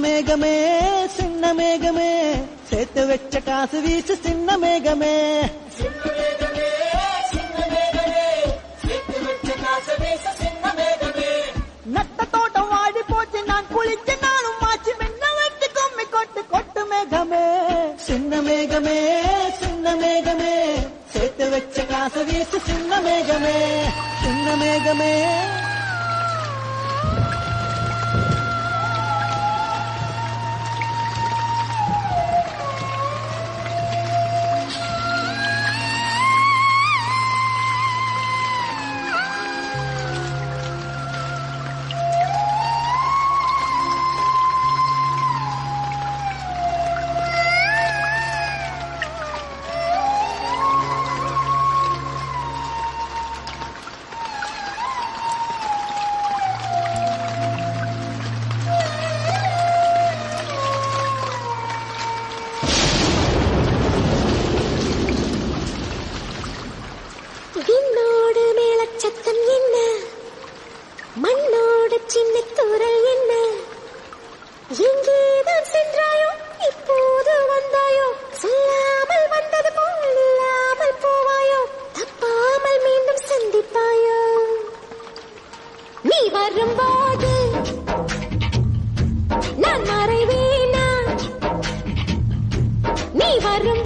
மேகமே சின்ன மேகமே சேர்த்து வச்ச காசு வீசு சின்ன மேகமே நட்ட தோட்டம் வாடி போச்சு நான் குளிச்சு நானும் மாச்சு மென்ன வச்சு கும்மி கொட்டு கொட்டு மேகமே சின்ன மேகமே சேர்த்து வச்ச காசு வீசு சின்ன மேகமே விண்ணோடு மேலச்சத்தம் என்ன மண்ணோடு சின்ன தூரல் என்ன எங்கேதான் சென்றாயோ இப்போது வந்தாயோ சொல்லாமல் வந்தது போல் இல்லாமல் போவாயோ தப்பாமல் மீண்டும் சந்திப்பாயோ நீ வரும்போது நான் மறைவேனா நீ வரும்